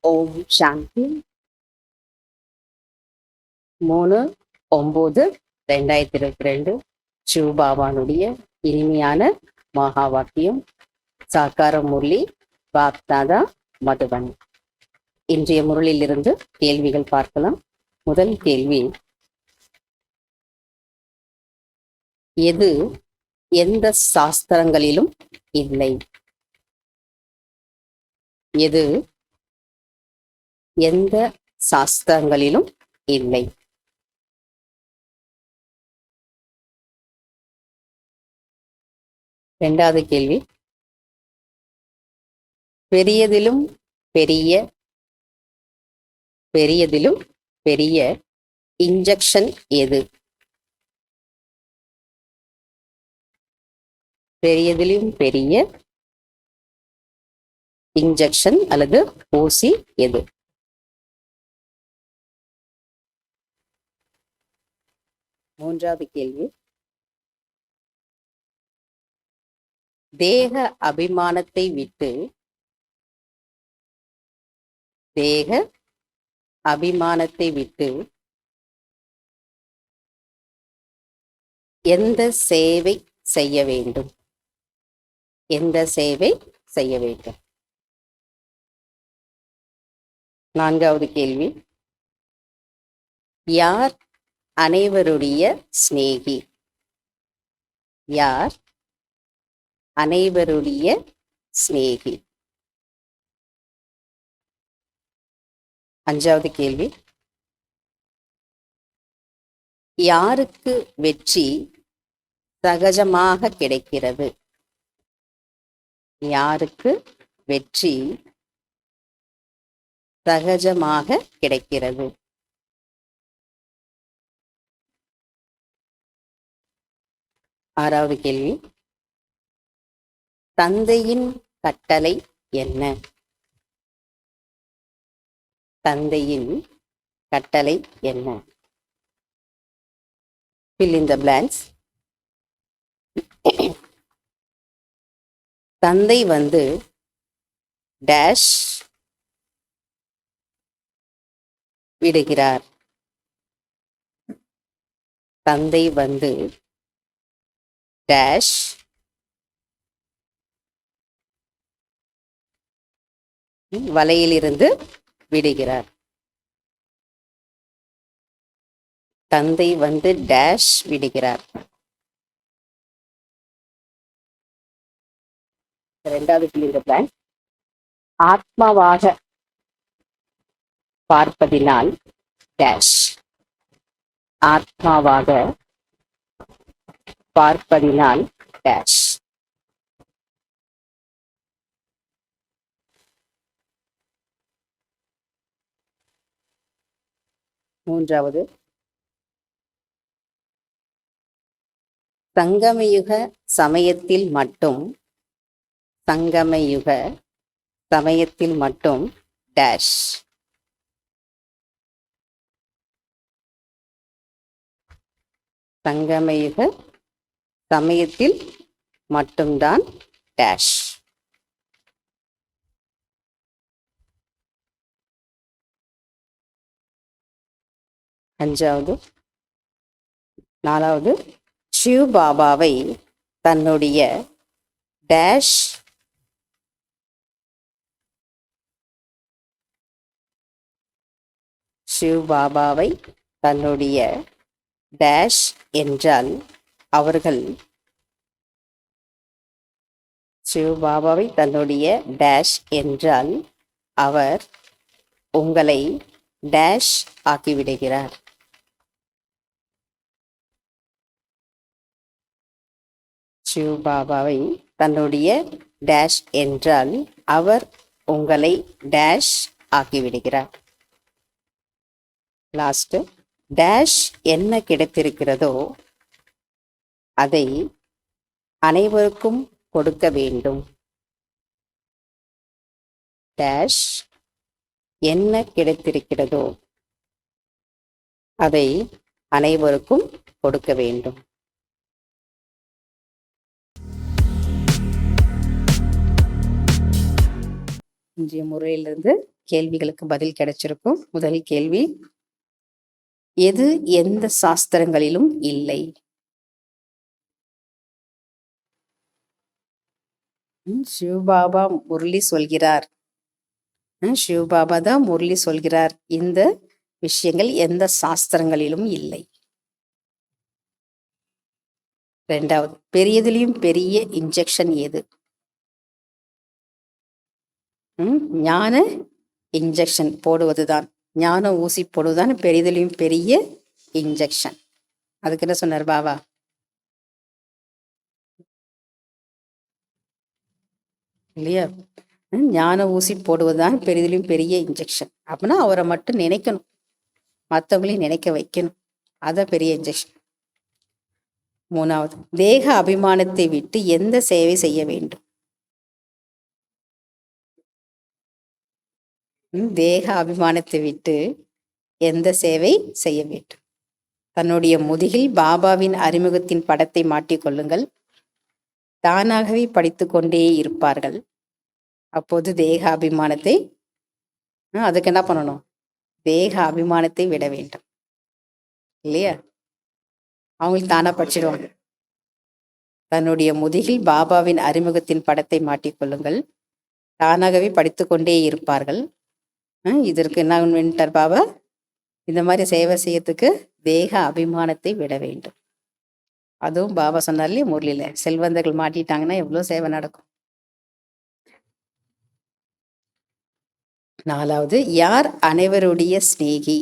ஓம் சாந்தி. 3/9/2022 சிவபாபானுடைய இனிமையான மகா வாக்கியம். சாக்கார முரளி பாப்தாதா மதுபன். இன்றைய முரளிலிருந்து கேள்விகள் பார்க்கலாம். முதல் கேள்வி, எது எந்த சாஸ்திரங்களிலும் இல்லை? எது எந்த சாஸ்திரங்களிலும் இல்லை? இரண்டாவது கேள்வி, பெரியதிலும் பெரிய பெரியதிலும் பெரிய இன்ஜெக்ஷன் எது? பெரியதிலும் பெரிய இன்ஜெக்ஷன் அல்லது ஊசி எது? மூன்றாவது கேள்வி, தேக அபிமானத்தை விட்டு தேக அபிமானத்தை விட்டு எந்த சேவை செய்ய வேண்டும்? எந்த சேவை செய்ய வேண்டும்? நான்காவது கேள்வி, யார் அனைவருடைய சிநேகி? யார் அனைவருடைய சிநேகி? அஞ்சாவது கேள்வி, யாருக்கு வெற்றி சகஜமாக கிடைக்கிறது? யாருக்கு வெற்றி சகஜமாக கிடைக்கிறது? ஆறாவது கேள்வி, தந்தையின் கட்டளை என்ன? தந்தையின் கட்டளை என்ன? fill in the blanks. தந்தை டேஷ் விடுகிறார். தந்தை டேஷ் வலையிலிருந்து விடுகிறார். தந்தை டேஷ் விடுகிறார். இரண்டாவது பிளான், ஆத்மாவாக பார்ப்பதினால் டேஷ். ஆத்மாவாக பார்ப்பதினால் டேஷ். மூன்றாவது, சங்கமயுக சமயத்தில் மட்டும் சங்கமயுக சமயத்தில் மட்டும் டேஷ். சங்கமயுக சமயத்தில் மட்டும்தான் டேஷ். நாலாவது, சிவ பாபாவை தன்னுடைய டேஷ் சிவ பாபாவை தன்னுடைய டேஷ் என்றால் அவர்கள் சிவ பாபாவை தன்னுடைய டேஷ் என்றால் அவர் உங்களை டேஷ் ஆக்கிவிடுகிறார். சிவ பாபாவை தன்னுடைய டேஷ் என்றால் அவர் உங்களை டேஷ் ஆக்கிவிடுகிறார். லாஸ்ட், டேஷ் என்ன கிடைத்திருக்கிறதோ அதை அனைவருக்கும் கொடுக்க வேண்டும். டேஷ் என்ன கிடைத்திருக்கிறதோ அதை அனைவருக்கும் கொடுக்க வேண்டும். இன்றைய முறையிலிருந்து கேள்விகளுக்கு பதில் கிடைச்சிருக்கும். முதல் கேள்வி, எது எந்த சாஸ்திரங்களிலும் இல்லை? சிவபாபா முரளி சொல்கிறார். சிவபாபா தான் முரளி சொல்கிறார், இந்த விஷயங்கள் எந்த சாஸ்திரங்களிலும் இல்லை. ரெண்டாவது, பெரியதிலையும் பெரிய இன்ஜெக்ஷன் எது? ஞான இன்ஜெக்ஷன் போடுவதுதான், ஞான ஊசி போடுவதுதான் பெரியதிலையும் பெரிய இன்ஜெக்ஷன். அதுக்கு என்ன சொன்னார் பாபா? இல்லையா? ஞான ஊசி போடுவதுதான் பெரிதிலும் பெரிய இன்ஜெக்ஷன். அப்படின்னா அவரை மட்டும் நினைக்கணும், மற்றவங்களையும் நினைக்க வைக்கணும், அதான் பெரிய இன்ஜெக்ஷன். மூணாவது, தேக அபிமானத்தை விட்டு எந்த சேவை செய்ய வேண்டும்? தேக அபிமானத்தை விட்டு எந்த சேவை செய்ய வேண்டும்? தன்னுடைய முதுகில் பாபாவின் அறிமுகத்தின் படத்தை மாட்டிக்கொள்ளுங்கள். தானாகவே படித்து கொண்டே இருப்பார்கள். அப்போது தேக அபிமானத்தை, அதுக்கு என்ன பண்ணணும்? தேக அபிமானத்தை விட வேண்டும், இல்லையா? அவங்களுக்கு தானா படிச்சிடுவாங்க. தன்னுடைய முதுகில் பாபாவின் அறிமுகத்தின் படத்தை மாட்டிக்கொள்ளுங்கள். தானாகவே படித்து கொண்டே இருப்பார்கள். இதற்கு என்ன வேண்டார் பாபா? இந்த மாதிரி சேவை செய்யறதுக்கு தேக அபிமானத்தை விட வேண்டும். அதுவும் பாபா சொன்னார் இல்லையா முரளியில, செல்வந்தர்கள் மாட்டிட்டாங்கன்னா எவ்வளவு சேவை நடக்கும். நாலாவது, யார் அனைவருடைய சிநேகி?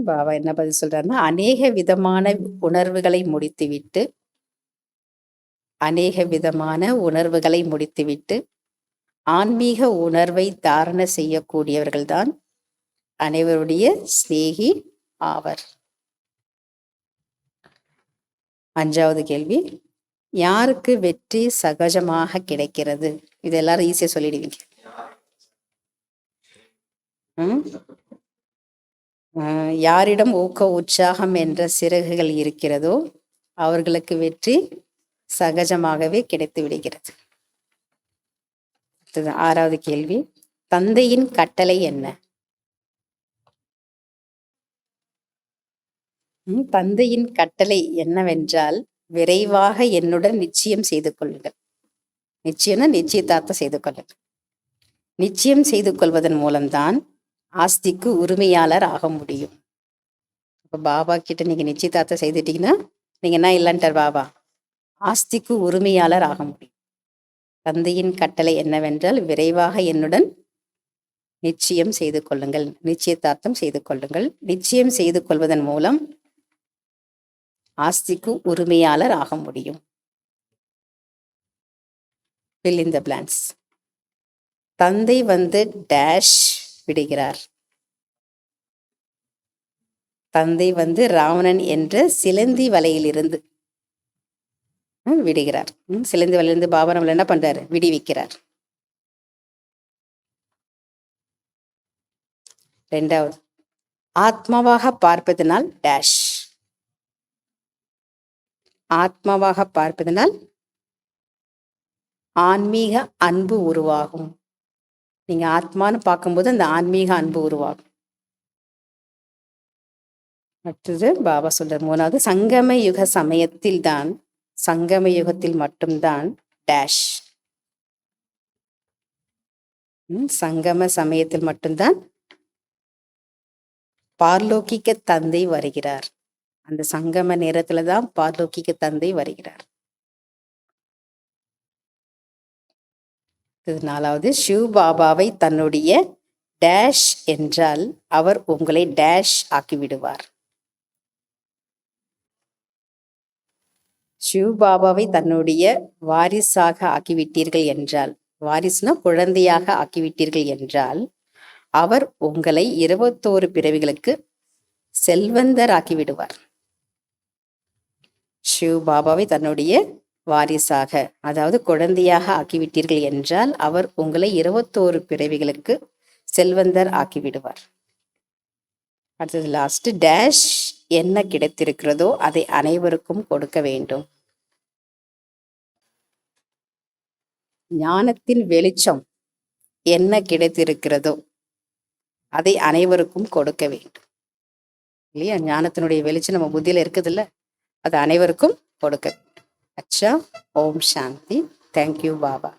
பாபா என்ன பதில் சொல்றாருன்னா, அநேக விதமான உணர்வுகளை முடித்துவிட்டு, அநேக விதமான உணர்வுகளை முடித்துவிட்டு ஆன்மீக உணர்வை தாரண செய்யக்கூடியவர்கள்தான் அனைவருடைய சிநேகி ஆவர். அஞ்சாவது கேள்வி, யாருக்கு வெற்றி சகஜமாக கிடைக்கிறது? இது எல்லாரும் ஈஸியா சொல்லிடுவீங்க. யாரிடம் ஊக்க உற்சாகம் என்ற சிறகுகள் இருக்கிறதோ அவர்களுக்கு வெற்றி சகஜமாகவே கிடைத்து விடுகிறது. ஆறாவது கேள்வி, தந்தையின் கட்டளை என்ன? தந்தையின் கட்டளை என்னவென்றால், விரைவாக என்னுடன் நிச்சயம் செய்து கொள்ளுங்கள். நிச்சயம்னா நிச்சயதார்த்தம் செய்து கொள்ளுங்கள். நிச்சயம் செய்து கொள்வதன் மூலம்தான் ஆஸ்திக்கு உரிமையாளர் ஆக முடியும். இப்போ பாபா கிட்ட நீங்க நிச்சயதார்த்தம் செய்துட்டீங்கன்னா நீங்க என்ன இல்லைன்ட்டார் பாபா? ஆஸ்திக்கு உரிமையாளர் ஆக முடியும். தந்தையின் கட்டளை என்னவென்றால், விரைவாக என்னுடன் நிச்சயம் செய்து கொள்ளுங்கள், நிச்சயதார்த்தம் செய்து கொள்ளுங்கள். நிச்சயம் செய்து கொள்வதன் மூலம் ஆஸ்திக்கு உரிமையாளர் ஆக முடியும். fill in the blanks. தந்தை வந்து டேஷ் விடுகிறார். தந்தை வந்து ராவணன் என்ற சிலந்தி வலையிலிருந்து விடுகிறார். சிலந்தி வலையிலிருந்து பாபா நம்மள என்ன பண்றாரு? விடுவிக்கிறார். ரெண்டாவது, ஆத்மாவாக பார்ப்பதனால் டேஷ். ஆத்மாவாக பார்ப்பதனால் ஆன்மீக அன்பு உருவாகும். நீங்க ஆத்மான்னு பார்க்கும்போது அந்த ஆன்மீக அன்பு உருவாகும். அடுத்தது பாபா சொல்ற மூணாவது, சங்கம யுக சமயத்தில் தான், சங்கம யுகத்தில் மட்டும்தான் டேஷ். சங்கம சமயத்தில் மட்டும்தான் பார்லோகிக்க தந்தை வருகிறார். அந்த சங்கம நேரத்துலதான் பார்லோகிக்க தந்தை வருகிறார். நாலாவது, சிவ் பாபாவை தன்னுடைய டேஷ் என்றால் அவர் உங்களை டேஷ் ஆக்கிவிடுவார். சிவ் பாபாவை தன்னுடைய வாரிசாக ஆக்கிவிட்டீர்கள் என்றால், வாரிசுனா குழந்தையாக ஆக்கிவிட்டீர்கள் என்றால், அவர் உங்களை 21 பிறவிகளுக்கு செல்வந்தர் ஆக்கிவிடுவார். சிவ் பாபாவை தன்னுடைய வாரிசாக, அதாவது குழந்தையாக ஆக்கிவிட்டீர்கள் என்றால் அவர் உங்களை 21 பிறவிகளுக்கு செல்வந்தர் ஆக்கிவிடுவார். அடுத்தது லாஸ்ட், டேஷ் என்ன கிடைத்திருக்கிறதோ அதை அனைவருக்கும் கொடுக்க வேண்டும். ஞானத்தின் வெளிச்சம் என்ன கிடைத்திருக்கிறதோ அதை அனைவருக்கும் கொடுக்க வேண்டும் இல்லையா? ஞானத்தினுடைய வெளிச்சம் நம்ம புத்தியில இருக்குதுல்ல, அது அனைவருக்கும் கொடுக்க வேண்டும். அச்சா. ஓம் சாந்தி. தேங்க்யூ பாபா.